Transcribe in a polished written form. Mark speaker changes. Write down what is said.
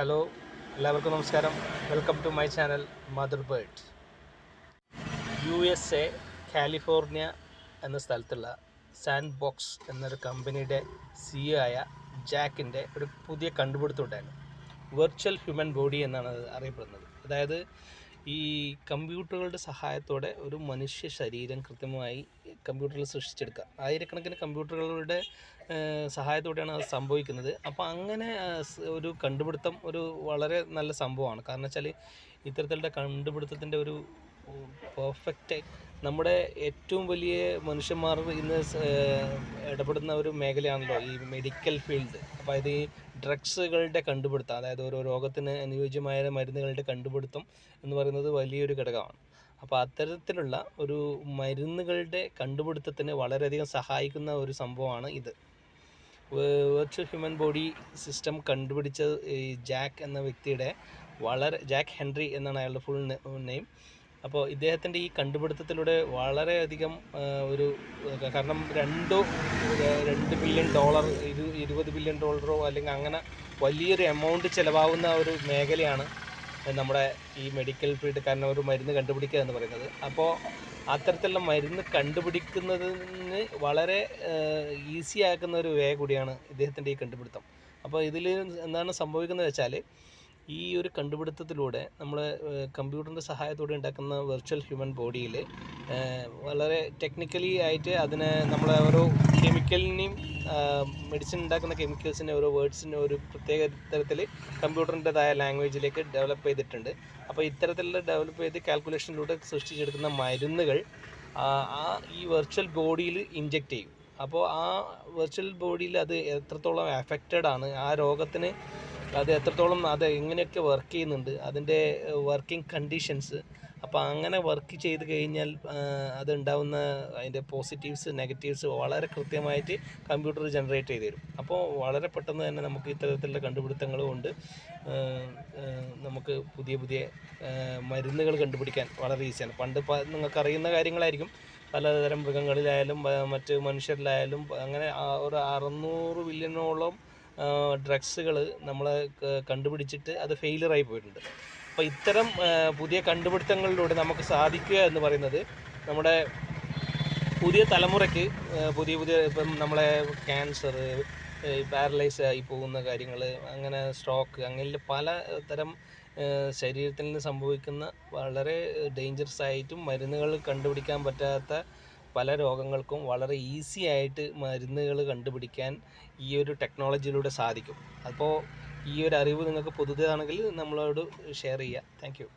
Speaker 1: Hello, എല്ലാവർക്കും നമസ്കാരം. Welcome to my channel mother bird. USA California എന്ന സ്ഥലത്തുള്ള സാൻഡ് ബോക്സ് എന്നൊരു കമ്പനിയുടെ CEO ആയ ജാക്കിൻ്റെ ഒരു പുതിയ കണ്ടുപിടുത്തം ഉണ്ടായിരുന്നു. വെർച്വൽ ഹ്യൂമൻ ബോഡി എന്നാണ് അത് അറിയപ്പെടുന്നത്. അതായത് ഈ കമ്പ്യൂട്ടറുകളുടെ സഹായത്തോടെ ഒരു മനുഷ്യ ശരീരം കൃത്യമായി കമ്പ്യൂട്ടറിൽ സൃഷ്ടിച്ചെടുക്കുക. ആയിരക്കണക്കിന് കമ്പ്യൂട്ടറുകളുടെ സഹായത്തോടെയാണ് അത് സംഭവിക്കുന്നത്. അപ്പോൾ അങ്ങനെ ഒരു കണ്ടുപിടുത്തം ഒരു വളരെ നല്ല സംഭവമാണ്. കാരണം വെച്ചാൽ ഇത്തരത്തിലുള്ള കണ്ടുപിടുത്തത്തിൻ്റെ ഒരു പെർഫെക്റ്റ് നമ്മുടെ ഏറ്റവും വലിയ മനുഷ്യന്മാർ ഇന്ന് ഇടപെടുന്ന ഒരു മേഖലയാണല്ലോ ഈ മെഡിക്കൽ ഫീൽഡ്. അപ്പോൾ ഇത് ഈ ഡ്രഗ്സുകളുടെ കണ്ടുപിടുത്തം, അതായത് ഓരോ രോഗത്തിന് അനുയോജ്യമായ മരുന്നുകളുടെ കണ്ടുപിടുത്തം എന്ന് പറയുന്നത് വലിയൊരു ഘടകമാണ്. അപ്പോൾ അത്തരത്തിലുള്ള ഒരു മരുന്നുകളുടെ കണ്ടുപിടുത്തത്തിന് വളരെയധികം സഹായിക്കുന്ന ഒരു സംഭവമാണ് ഇത്. വെർച്വൽ ഹ്യൂമൻ ബോഡി സിസ്റ്റം കണ്ടുപിടിച്ച ഈ ജാക്ക് എന്ന വ്യക്തിയുടെ ജാക്ക് ഹെൻറി എന്നാണ് അയാളുടെ ഫുൾ നെയിം. അപ്പോൾ ഇദ്ദേഹത്തിൻ്റെ ഈ കണ്ടുപിടുത്തത്തിലൂടെ വളരെയധികം കാരണം $2 ബില്യൺ, $20 ബില്യൺ അല്ലെങ്കിൽ അങ്ങനെ വലിയൊരു എമൗണ്ട് ചിലവാകുന്ന ഒരു മേഖലയാണ് നമ്മുടെ ഈ മെഡിക്കൽ ഫീൽഡ്. കാരണം ഒരു മരുന്ന് കണ്ടുപിടിക്കുക എന്ന് പറയുന്നത്. അപ്പോൾ അത്തരത്തിലുള്ള മരുന്ന് കണ്ടുപിടിക്കുന്നതിന് വളരെ ഈസി ആക്കുന്ന ഒരു വേ കൂടിയാണ് ഇദ്ദേഹത്തിൻ്റെ ഈ കണ്ടുപിടുത്തം. അപ്പോൾ ഇതിൽ എന്താണ് സംഭവിക്കുന്നത് വെച്ചാൽ, ഈ ഒരു കണ്ടുപിടുത്തത്തിലൂടെ നമ്മൾ കമ്പ്യൂട്ടറിൻ്റെ സഹായത്തോടെ ഉണ്ടാക്കുന്ന വെർച്വൽ ഹ്യൂമൻ ബോഡിയിൽ വളരെ ടെക്നിക്കലി ആയിട്ട് അതിനെ നമ്മളെ ഓരോ കെമിക്കലിനെയും മെഡിസിൻ ഉണ്ടാക്കുന്ന കെമിക്കൽസിൻ്റെ ഓരോ വേർഡ്സിൻ്റെ ഒരു പ്രത്യേക തരത്തിൽ കമ്പ്യൂട്ടറിൻ്റെതായ ലാംഗ്വേജിലേക്ക് ഡെവലപ്പ് ചെയ്തിട്ടുണ്ട്. അപ്പോൾ ഇത്തരത്തിലുള്ള ഡെവലപ്പ് ചെയ്ത് കാൽക്കുലേഷനിലൂടെ സൃഷ്ടിച്ചെടുക്കുന്ന മരുന്നുകൾ ഈ വെർച്വൽ ബോഡിയിൽ ഇൻജെക്റ്റ് ചെയ്യും. അപ്പോൾ ആ വെർച്വൽ ബോഡിയിൽ അത് എത്രത്തോളം എഫക്റ്റഡ് ആണ്, ആ രോഗത്തിന് അത് എത്രത്തോളം, അത് എങ്ങനെയൊക്കെ വർക്ക് ചെയ്യുന്നുണ്ട്, അതിൻ്റെ വർക്കിംഗ് കണ്ടീഷൻസ്. അപ്പോൾ അങ്ങനെ വർക്ക് ചെയ്ത് കഴിഞ്ഞാൽ അതുണ്ടാവുന്ന അതിൻ്റെ പോസിറ്റീവ്സ് നെഗറ്റീവ്സ് വളരെ കൃത്യമായിട്ട് കമ്പ്യൂട്ടർ ജനറേറ്റ് ചെയ്ത് തരും. അപ്പോൾ വളരെ പെട്ടെന്ന് തന്നെ നമുക്ക് ഇത്തരത്തിലുള്ള കണ്ടുപിടുത്തങ്ങൾ കൊണ്ട് നമുക്ക് പുതിയ മരുന്നുകൾ കണ്ടുപിടിക്കാൻ വളരെ ഈസിയാണ്. പണ്ട് നിങ്ങൾക്കറിയുന്ന കാര്യങ്ങളായിരിക്കും. പലതരം മൃഗങ്ങളിലായാലും മറ്റ് മനുഷ്യരിലായാലും അങ്ങനെ ഒരു 600 ബില്യണോളം ഡ്രഗ്സുകൾ നമ്മൾ കണ്ടുപിടിച്ചിട്ട് അത് ഫെയിലിയറായി പോയിട്ടുണ്ട്. അപ്പോൾ ഇത്തരം പുതിയ കണ്ടുപിടുത്തങ്ങളിലൂടെ നമുക്ക് സാധിക്കുക എന്ന് പറയുന്നത് നമ്മുടെ പുതിയ തലമുറയ്ക്ക് പുതിയ ഇപ്പം നമ്മളെ ക്യാൻസർ, പാരലൈസ് ആയി പോകുന്ന കാര്യങ്ങൾ, അങ്ങനെ സ്ട്രോക്ക്, അങ്ങനെ പല തരം ശരീരത്തിൽ നിന്ന് സംഭവിക്കുന്ന വളരെ ഡേഞ്ചറസ് ആയിട്ടും മരുന്നുകൾ കണ്ടുപിടിക്കാൻ പറ്റാത്ത പല രോഗങ്ങൾക്കും വളരെ ഈസി ആയിട്ട് മരുന്നുകൾ കണ്ടുപിടിക്കാൻ ഈ ഒരു ടെക്നോളജിയിലൂടെ സാധിക്കും. അപ്പോൾ ഈ ഒരു അറിവ് നിങ്ങൾക്ക് പുതുതാണെങ്കിൽ നമ്മളോട് ഷെയർ ചെയ്യുക. Thank you.